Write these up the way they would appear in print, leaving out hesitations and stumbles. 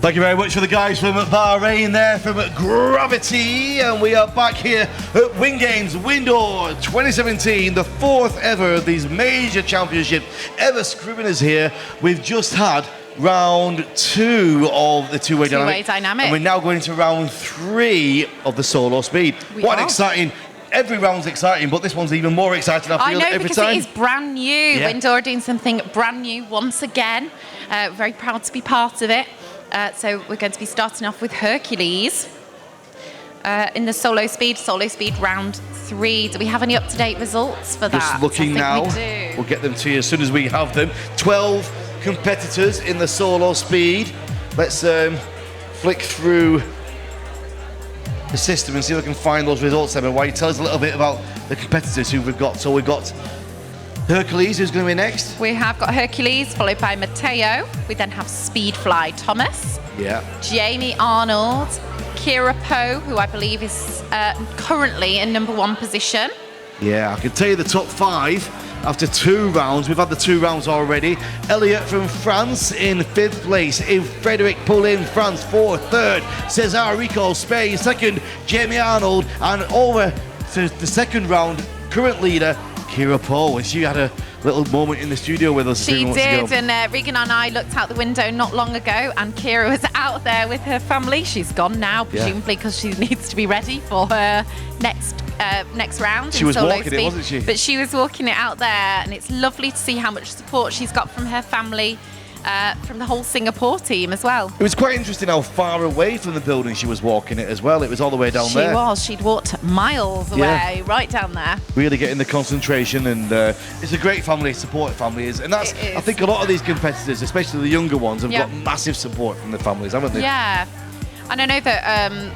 Thank you very much for the guys from Bahrain there, from Gravity, and we are back here at Win Games Windoor 2017, the fourth ever of these major championships ever. Scriveners here. We've just had round 2 of the two-way dynamic, and we're now going into round 3 of the solo speed. What an exciting! Every round's exciting, but this one's even more exciting. I feel every time. It is brand new. Yeah. Windoor doing something brand new once again. Very proud to be part of it. So we're going to be starting off with Hercules in the solo speed round 3. Do we have any up-to-date results for that? Just looking now. We'll get them to you as soon as we have them. 12 competitors in the solo speed. Let's flick through the system and see if we can find those results, Emma. Why you tell us a little bit about the competitors who we've got. So we've got Hercules, who's going to be next? We have got Hercules, followed by Matteo. We then have Speedfly Thomas. Yeah. Jamie Arnold. Kira Poe, who I believe is currently in #1 position. Yeah, I can tell you the top 5 after 2 rounds. We've had the 2 rounds already. Elliot from France in 5th place. Frederic Poulin, France, 4th. 3rd, Cesar Rico, Spain. 2nd, Jamie Arnold. And over to the 2nd round, current leader, Kira Poe. And she had a little moment in the studio with us. She did, and Regan and I looked out the window not long ago, and Kira was out there with her family. She's gone now, presumably because she needs to be ready for her next round. She was walking it, wasn't she? But she was walking it out there, and it's lovely to see how much support she's got from her family, from the whole Singapore team as well. It was quite interesting how far away from the building she was walking it as well. It was all the way down there. She was. She'd walked miles away, right down there. Really getting the concentration, and it's a great family, support family is. And that's, I think a lot of these competitors, especially the younger ones, have got massive support from the families, haven't they? Yeah. And I know that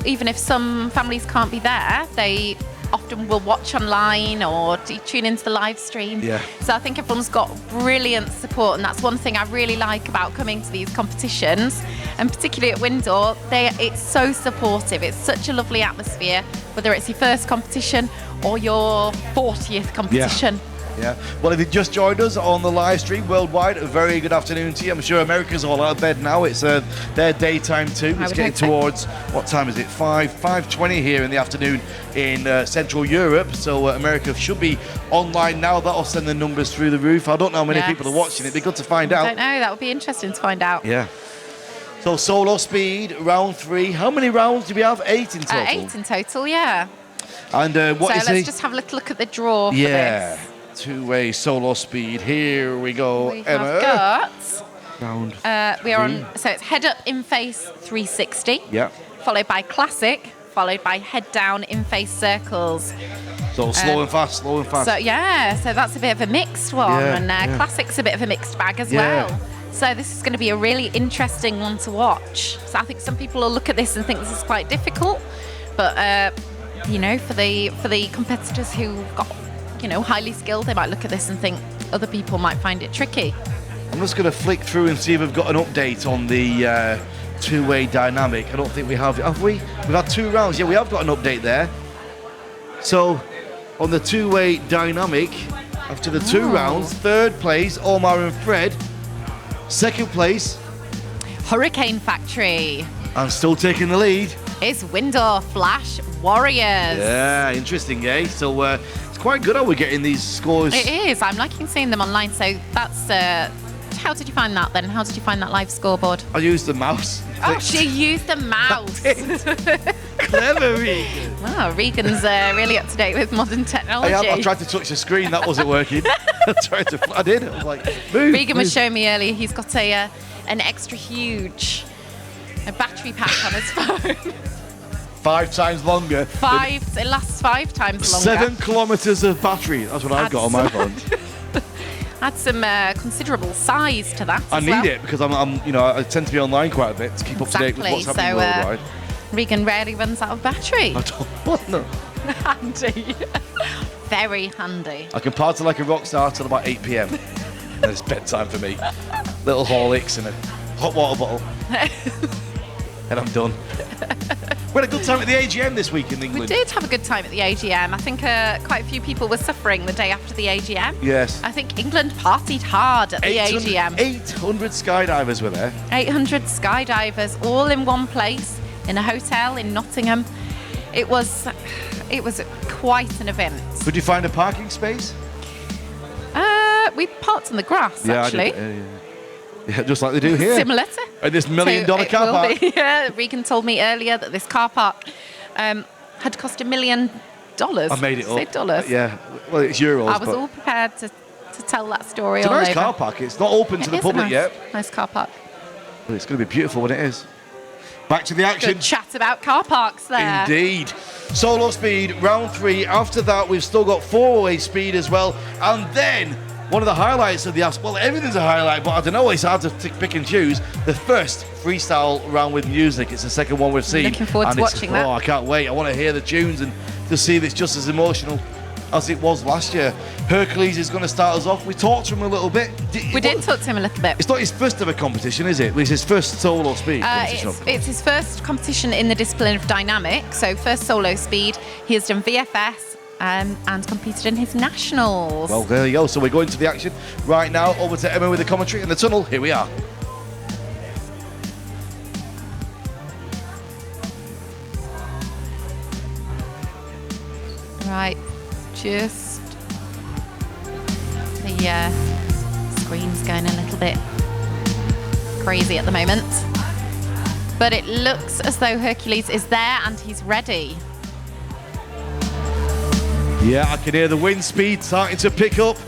even if some families can't be there, they often will watch online or tune into the live stream. Yeah. So I think everyone's got brilliant support, and that's one thing I really like about coming to these competitions, and particularly at Windoor. It's so supportive. It's such a lovely atmosphere, whether it's your first competition or your 40th competition. Yeah. Well, if you just joined us on the live stream worldwide, a very good afternoon to you. I'm sure America's all out of bed now. It's their daytime too. It's getting towards, what time is it? 5:20 here in the afternoon in Central Europe. So America should be online now. That'll send the numbers through the roof. I don't know how many people are watching. It'd be good to find out. I don't know. That would be interesting to find out. Yeah. So solo speed, round 3. How many rounds do we have? 8 in total? 8 in total, yeah. And what is let's just have a little look at the draw for this. Two-way solo speed. Here we go, Emma. Have got round we are on. So it's head up, in face 360. Yeah. Followed by classic. Followed by head down, in face circles. So slow and fast, slow and fast. So that's a bit of a mixed one, and classic's a bit of a mixed bag as well. So this is going to be a really interesting one to watch. So I think some people will look at this and think this is quite difficult, but you know, for the competitors who got, you know, highly skilled, they might look at this and think other people might find it tricky. I'm just going to flick through and see if we've got an update on the two-way dynamic. I don't think we have. Have we? We've had 2 rounds. Yeah, we have got an update there. So on the two-way dynamic, after the 2 rounds, 3rd place, Omar and Fred. 2nd place, Hurricane Factory. And still taking the lead is Windoor Flash Warriors. Yeah, interesting, eh? So it's quite good how we're getting these scores. It is. I'm liking seeing them online. So that's. How did you find that then? How did you find that live scoreboard? I used the mouse. Oh, she used the mouse. Clever, Regan. Wow, Regan's really up to date with modern technology. I tried to touch the screen, that wasn't working. I did. I was like, move. Regan was showing me earlier. He's got an extra huge battery pack on his phone. 5 times longer. It lasts 5 times longer. 7 kilometres of battery. That's what I've got on my phone. Add some considerable size to that. I need it because I'm, you know, I tend to be online quite a bit to keep up to date with what's happening worldwide. Regan rarely runs out of battery. I don't want no. Handy. Very handy. I can party like a rock star till about 8 p.m. And it's bedtime for me. Little Horlicks and a hot water bottle. And I'm done. We had a good time at the AGM this week in England. We did have a good time at the AGM. I think quite a few people were suffering the day after the AGM. Yes. I think England partied hard at the AGM. 800 skydivers were there. 800 skydivers all in one place in a hotel in Nottingham. It was quite an event. Could you find a parking space? We parked on the grass, actually. Yeah, just like they do here. Similar to. At this $1 million car park. Yeah, Regan told me earlier that this car park had cost $1 million. I made it up. Say dollars. Yeah, well, it's euros. I was all prepared to tell that story. It's a all nice over. car park. It's not open to the public yet. Nice car park. But it's going to be beautiful when it is. Back to the action. Good chat about car parks there. Indeed. Solo speed, round 3. After that, we've still got 4-way speed as well. And then, one of the highlights of the well, everything's a highlight, but I don't know, it's hard to pick and choose. The first freestyle round with music. It's the second one we've seen. Looking forward to watching that. Oh, I can't wait. I want to hear the tunes and to see if it's just as emotional as it was last year. Hercules is going to start us off. We talked to him a little bit. We did talk to him a little bit. It's not his first ever competition, is it? It's his first solo speed competition. It's his first competition in the discipline of dynamic. So first solo speed. He has done VFS and competed in his nationals. Well, there you go. So we're going to the action right now. Over to Emma with the commentary in the tunnel. Here we are. Right, just the screen's going a little bit crazy at the moment, but it looks as though Hercules is there and he's ready. Yeah, I can hear the wind speed starting to pick up.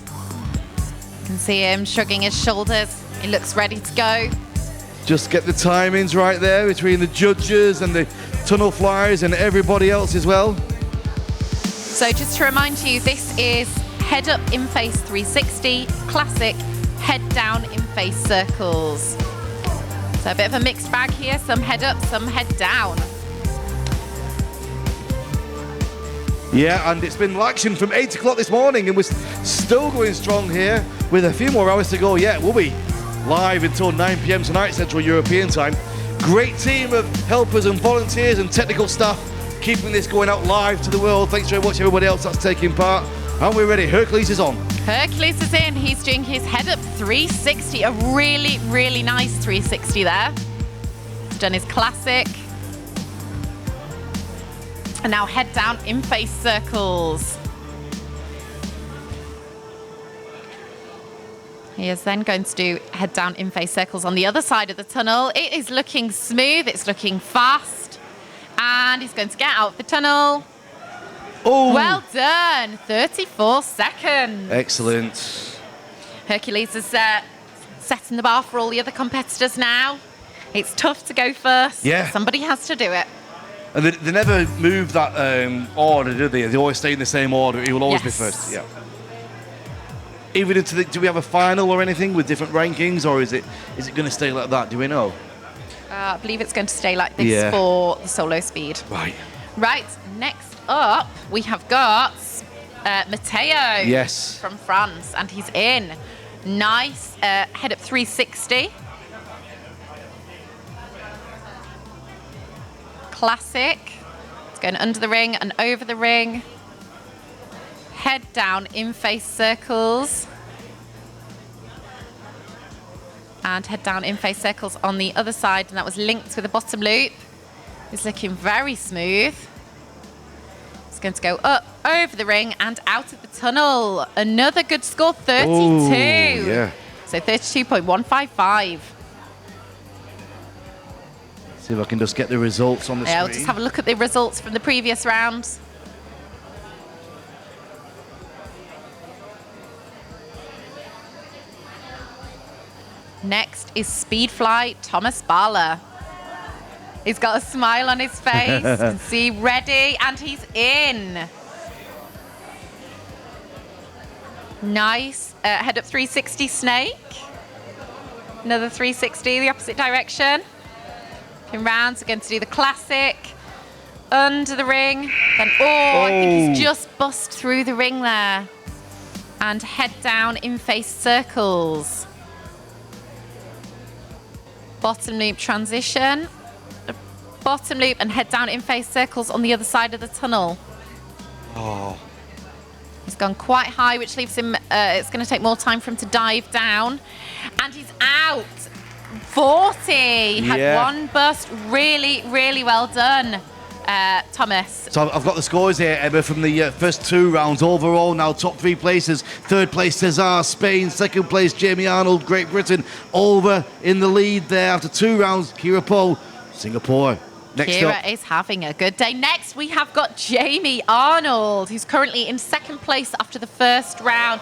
You can see him shrugging his shoulders. He looks ready to go. Just get the timings right there between the judges and the tunnel flyers and everybody else as well. So just to remind you, this is head up in face 360, classic head down in face circles. So a bit of a mixed bag here, some head up, some head down. Yeah, and it's been action from 8 o'clock this morning and we're still going strong here with a few more hours to go yet. We'll be live until 9 p.m. tonight, Central European time. Great team of helpers and volunteers and technical staff keeping this going out live to the world. Thanks very much everybody else that's taking part. And we're ready. Hercules is on. Hercules is in. He's doing his head up 360. A really, really nice 360 there. He's done his classic. And now head down in face circles. He is then going to do head down in face circles on the other side of the tunnel. It is looking smooth. It's looking fast. And he's going to get out of the tunnel. Oh! Well done. 34 seconds. Excellent. Hercules is setting the bar for all the other competitors now. It's tough to go first. Yeah. Somebody has to do it. And they never move that order, do they? They always stay in the same order. He will always be first. Yeah. Even into do we have a final or anything with different rankings, or is it going to stay like that? Do we know? I believe it's going to stay like this for the solo speed. Right. Right. Next up, we have got Matteo. Yes. From France, and he's in. Nice head up 360. Classic. It's going under the ring and over the ring. Head down in face circles. And head down in face circles on the other side, and that was linked with a bottom loop. It's looking very smooth. It's going to go up, over the ring, and out of the tunnel. Another good score, 32. Ooh, yeah. So 32.155. See if I can just get the results on the screen. I'll just have a look at the results from the previous rounds. Next is Speed Flight Thomas Barler. He's got a smile on his face. You can see ready, and he's in. Nice. Head up 360 snake. Another 360, the opposite direction. Pin round, so going to do the classic. Under the ring. Then, I think he's just bust through the ring there. And head down in face bottom loop and head down in face circles on the other side of the tunnel. Oh. He's gone quite high, which leaves him, it's going to take more time for him to dive down. And he's out. 40. Had one burst. Really, really well done, Thomas. So I've got the scores here, Emma, from the first 2 rounds. Overall, now top 3 places. 3rd place, Cesar, Spain. 2nd place, Jamie Arnold, Great Britain. Over in the lead there after 2 rounds. Kira Poe, Singapore. Next Kira up. is having a good day. Next, we have got Jamie Arnold, who's currently in 2nd place after the 1st round.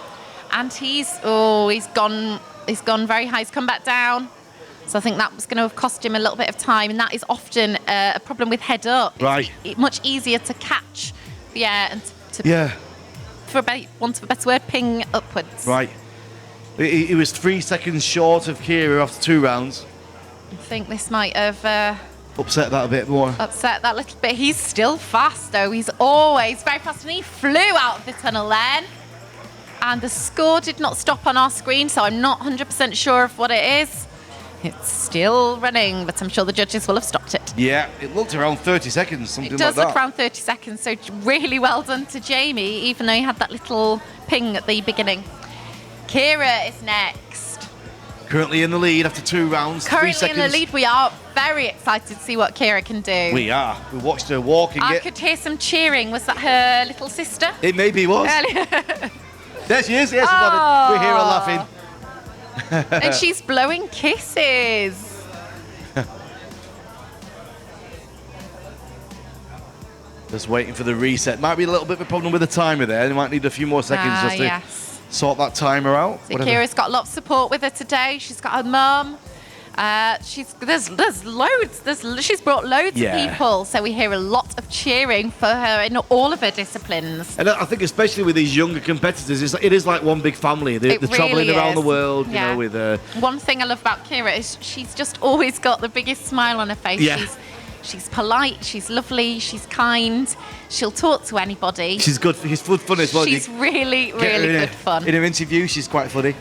And he's gone very high. He's come back down. So I think that was going to have cost him a little bit of time, and that is often a problem with head up. Right. It's much easier to catch the air and to for want of a better word, ping upwards. Right. He was 3 seconds short of Kira after 2 rounds. I think this might have Upset that a bit more. upset that little bit. He's still fast, though. He's always very fast, and he flew out of the tunnel then. And the score did not stop on our screen, so I'm not 100% sure of what it is. It's still running, but I'm sure the judges will have stopped it. Yeah, it looked around 30 seconds, something like that. It does look around 30 seconds, so really well done to Jamie, even though he had that little ping at the beginning. Kira is next. Currently in the lead after 2 rounds. 3 Currently seconds. in the lead, we are very excited to see what Kira can do. We are. We watched her walk and I get... could hear some cheering. Was that her little sister? It maybe was. There she is. Yes, Oh. we hear her laughing. And she's blowing kisses. Just waiting for the reset. Might be a little bit of a problem with the timer there. They might need a few more seconds just to sort that timer out. So Kira's got a lot of support with her today. She's got her mum. There's loads. She's brought loads of people. So we hear a lot of cheering for her in all of her disciplines. And I think especially with these younger competitors, it is like one big family. They're Really travelling around the is. world, Yeah. you know, with... One thing I love about Kira is she's just always got the biggest smile on her face. Yeah. She's polite, she's lovely, she's kind. She'll talk to anybody. She's good. She's fun as well. She's really good fun. In her interview, she's quite funny.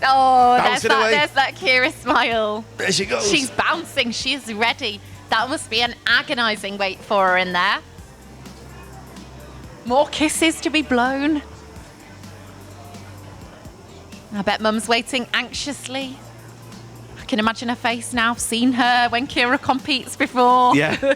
Oh, Bouncing away. there's that Kira smile. There she goes. She's bouncing. She's ready. That must be an agonising wait for her in there. More kisses to be blown. I bet Mum's waiting anxiously. I can imagine her face now. I've seen her when Kira competes before. Yeah.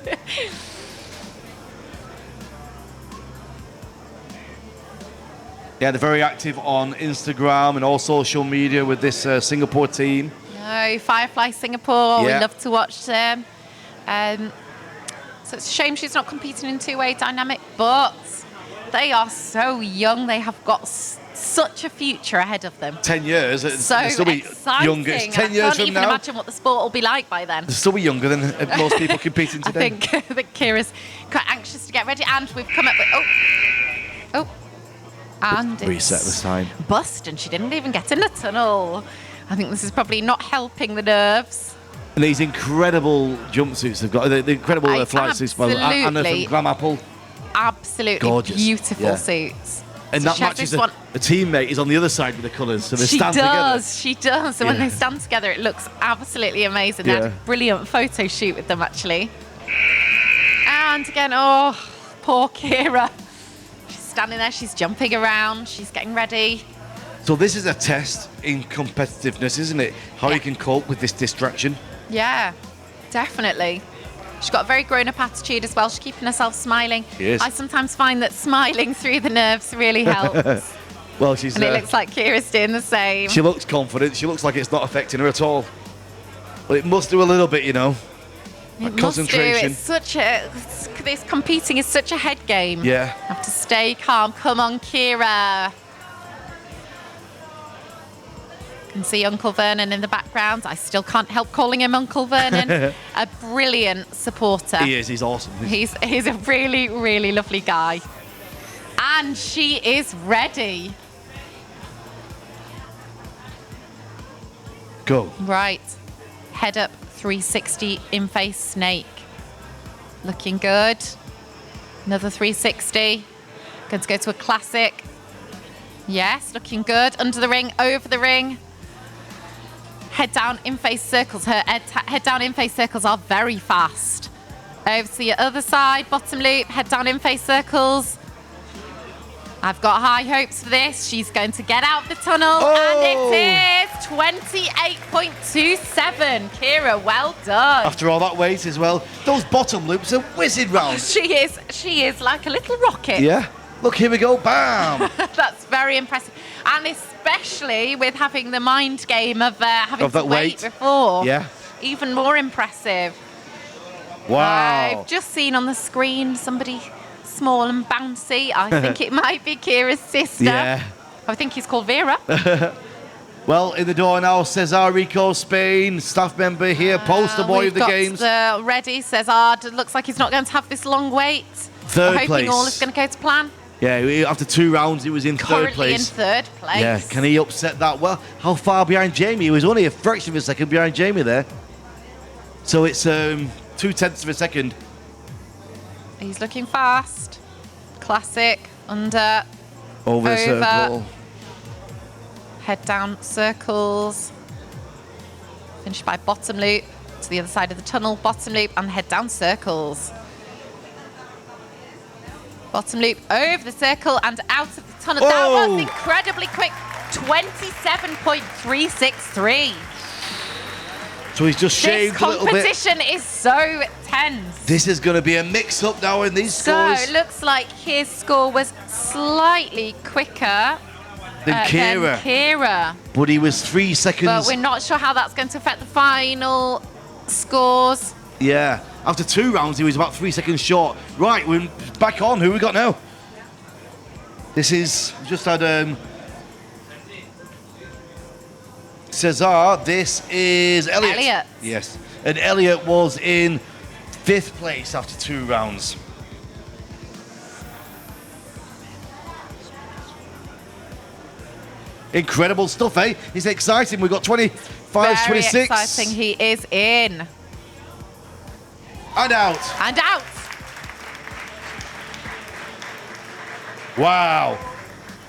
Yeah, they're very active on Instagram and all social media with this Singapore team. No, Firefly Singapore. Yeah. We love to watch them. So it's a shame she's not competing in two-way dynamic, but they are so young. They have got such a future ahead of them. 10 years. So they'll still be exciting. younger. It's 10 years I from can't even now. imagine what the sport will be like by then. They'll still be younger than most people competing today. I think Kira's quite anxious to get ready, and we've come up with and Reset it's the time. bust, and she didn't even get in the tunnel. I think this is probably not helping the nerves. And these incredible jumpsuits they've got, the incredible flight suits. Anna from Glam Apple. Absolutely Gorgeous. beautiful suits. And So that she has matches this one- a teammate is on the other side with the colours, so they She stand does. together. She does. So when Yeah. they stand together, it looks absolutely amazing. They had Yeah. a brilliant photo shoot with them, actually. And again, oh, poor Kira. She's standing there. She's jumping around. She's getting ready. So this is a test in competitiveness, isn't it? How you can cope with this distraction. Yeah, definitely. She's got a very grown-up attitude as well. She's keeping herself smiling. She is. I sometimes find that smiling through the nerves really helps. Well, she's. And it looks like Kira's doing the same. She looks confident. She looks like it's not affecting her at all. But it must do a little bit, you know. It Concentration. must do. This competing is such a head game. Yeah. Have to stay calm. Come on, Kira. Can see Uncle Vernon in the background. I still can't help calling him Uncle Vernon. A brilliant supporter. He is. He's awesome. He's a really, really lovely guy. And she is ready. Go. Right. Head up 360 in face snake. Looking good. Another 360. Going to go to a classic. Yes, looking good. Under the ring, over the ring. Head down in face circles. Her head down in face circles are very fast. Over to the other side, bottom loop, head down in face circles. I've got high hopes for this. She's going to get out of the tunnel, and it is 28.27. Kira, well done. After all that weight as well. Those bottom loops are whizzing round. She is like a little rocket. Yeah. Look, here we go. Bam. That's very impressive. And especially with having the mind game of having Of to that wait weight. before. Yeah. Even more impressive. Wow. I've just seen on the screen somebody small and bouncy. I think it might be Kira's sister. Yeah. I think he's called Vera. Well, in the door now, Cesar Rico, Spain, staff member here, poster boy of the games. Ready, Cesar. Looks like he's not going to have this long wait. Third We're hoping place. all is going to go to plan. Yeah, after 2 rounds, he was in third Currently place. in third place. Yeah, can he upset that? Well, how far behind Jamie? He was only a fraction of a second behind Jamie there. So it's 0.2 of a second. He's looking fast. Classic. Under. Over the circle. Head down circles. Finish by bottom loop to the other side of the tunnel. Bottom loop and head down circles. Bottom loop over the circle and out of the tunnel. That was incredibly quick. 27.363. So he's just shaved a little bit. This competition is so tense. This is going to be a mix-up now in these scores. So it looks like his score was slightly quicker Than Kira. But he was 3 seconds. But we're not sure how that's going to affect the final scores. Yeah. After 2 rounds, he was about 3 seconds short. Right, we're back on. Who we got now? This is just had Cesar. This is Elliot. Yes. And Elliot was in 5th place after 2 rounds. Incredible stuff, eh? It's exciting. We've got 25, 26. Very exciting. He is in. And out. And out. Wow.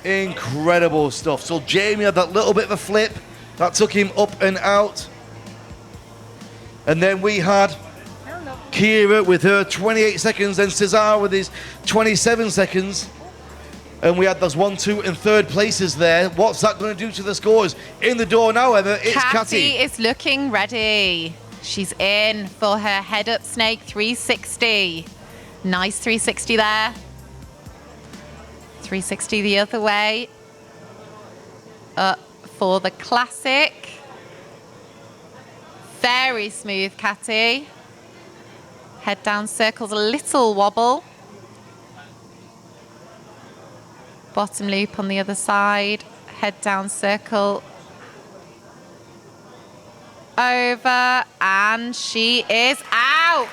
Incredible stuff. So Jamie had that little bit of a flip. That took him up and out. And then we had Kira with her 28 seconds and Cesar with his 27 seconds. And we had those 1, 2, and 3rd places there. What's that going to do to the scores? In the door now, Emma, it's Catty. Is looking ready. She's in for her head up snake 360. Nice 360 there. 360 the other way. Up for the classic. Very smooth, Catty. Head down circles, a little wobble. Bottom loop on the other side. Head down circle. Over, and she is out.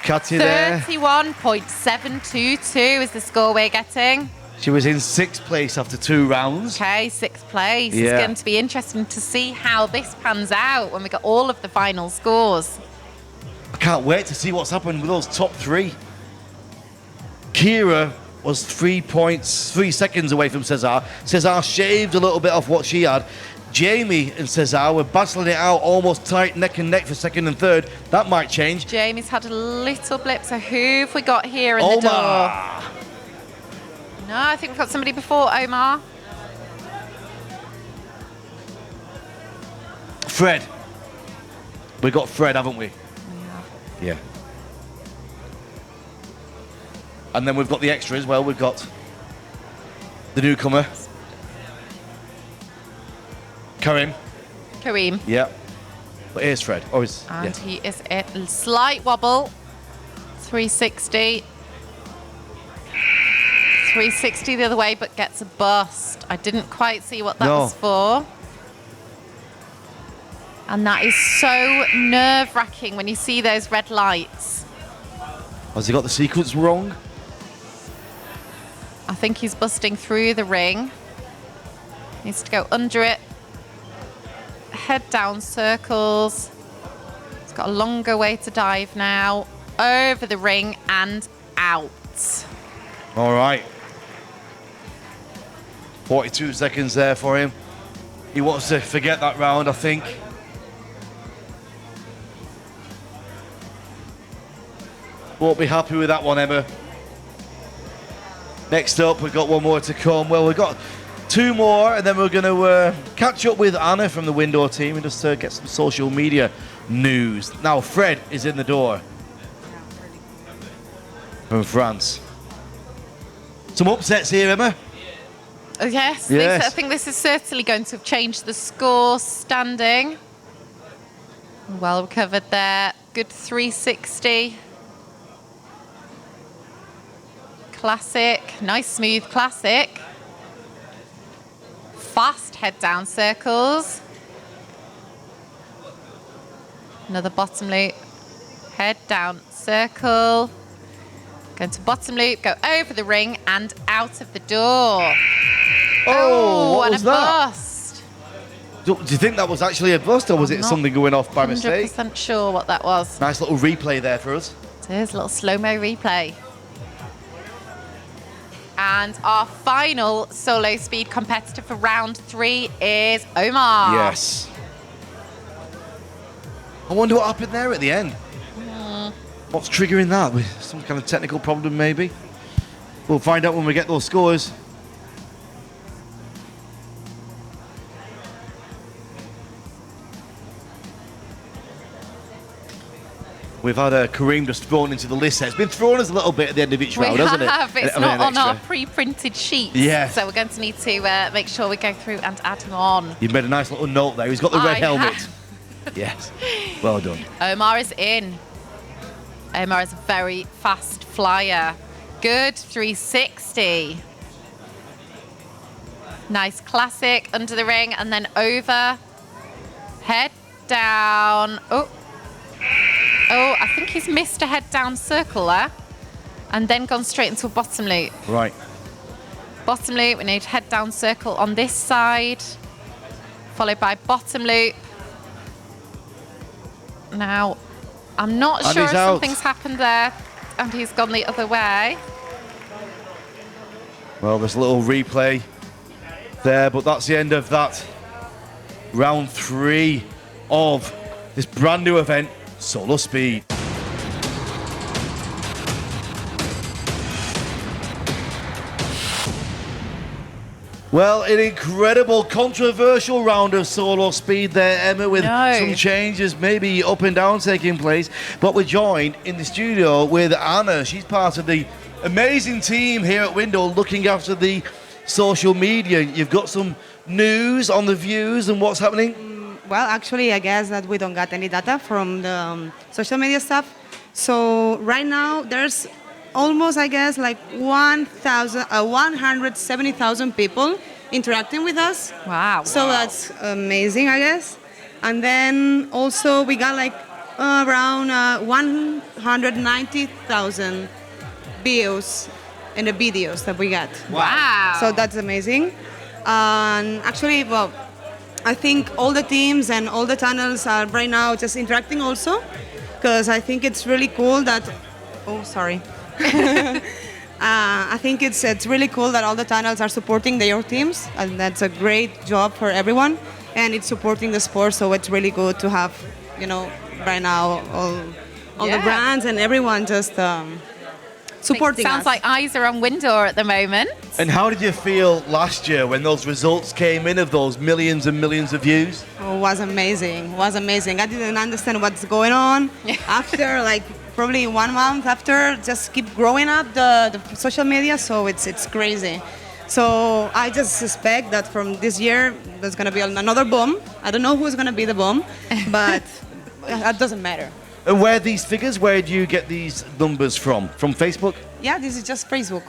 Catty there. 31.722 is the score we're getting. She was in 6th place after 2 rounds. Okay, 6th place. Yeah. It's going to be interesting to see how this pans out when we get all of the final scores. I can't wait to see what's happened with those top 3. Kira was 3 seconds away from Cesar. Cesar shaved a little bit off what she had. Jamie and Cesar were battling it out almost tight neck and neck for 2nd and 3rd. That might change. Jamie's had a little blip, so who have we got here in the door? Omar. No, I think we've got somebody before Omar. Fred. We got Fred, haven't we? Yeah. And then we've got the extra as well. We've got the newcomer. Karim. Yeah. But here's Fred. Oh, he's, and he is a slight wobble. 360. 360 the other way, but gets a bust. I didn't quite see what that was for. And that is so nerve-wracking when you see those red lights. Has he got the sequence wrong? I think he's busting through the ring. Needs to go under it. Head down circles. He's got a longer way to dive now. Over the ring and out. All right. 42 seconds there for him. He wants to forget that round, I think. Won't be happy with that one, Emma. Next up, we've got one more to come. Well, we've got 2 more, and then we're going to catch up with Anna from the Window team and just get some social media news. Now, Fred is in the door from France. Some upsets here, Emma. Yes. Yes. I think this is certainly going to have changed the score standing. Well recovered there. Good 360. Classic. Nice smooth classic. Fast head down circles. Another bottom loop. Head down circle. Going to bottom loop, go over the ring and out of the door. Oh, what and was a that? bust. Do you think that was actually a bust, or was it something going off by mistake? 100% sure what that was. Nice little replay there for us. There's a little slow-mo replay. And our final solo speed competitor for round 3 is Omar. Yes. I wonder what happened there at the end. What's triggering that? Some kind of technical problem, maybe? We'll find out when we get those scores. We've had Kareem just thrown into the list. It's been thrown us a little bit at the end of each round, hasn't it? It's not on our pre-printed sheets. Yeah. So we're going to need to make sure we go through and add him on. You've made a nice little note there. He's got the red helmet. Yes. Well done. Omar is in. Omar is a very fast flyer. Good 360. Nice classic under the ring and then over. Head down. Oh, I think he's missed a head down circle there. And then gone straight into a bottom loop. Right. Bottom loop, we need head down circle on this side. Followed by bottom loop. Now, I'm not sure if something's happened there and he's gone the other way. Well, there's a little replay there, but that's the end of that round 3 of this brand new event, Solo Speed. Well, an incredible, controversial round of solo speed there, Emma, with some changes, maybe up and down taking place. But we're joined in the studio with Anna. She's part of the amazing team here at Window looking after the social media. You've got some news on the views and what's happening? Well, actually, I guess that we don't got any data from the social media stuff. So right now, there's almost, I guess, like 170,000 people interacting with us. Wow. So that's amazing, I guess. And then also we got like around 190,000 views in the videos that we got. Wow. So that's amazing. And actually, well, I think all the teams and all the channels are right now just interacting also, because I think it's really cool that, I think it's really cool that all the channels are supporting their teams, and that's a great job for everyone, and it's supporting the sport, so it's really good to have, right now all the brands and everyone just supporting Sounds us. like eyes are on Window at the moment. And how did you feel last year when those results came in of those millions and millions of views? Oh, it was amazing. I didn't understand what's going on. After probably 1 month after, just keep growing up the social media, so it's crazy. So I just suspect that from this year there's gonna be another boom. I don't know who's gonna be the boom, but that doesn't matter. And where do you get these numbers from? From Facebook? Yeah, this is just Facebook.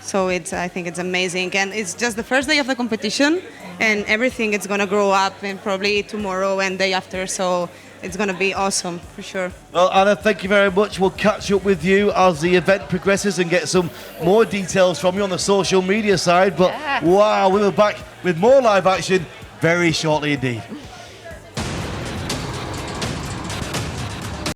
So I think it's amazing, and it's just the first day of the competition, and everything is gonna grow up, and probably tomorrow and day after. So it's gonna be awesome for sure. Well, Anna, thank you very much. We'll catch up with you as the event progresses and get some more details from you on the social media side. But wow, we'll be back with more live action very shortly indeed.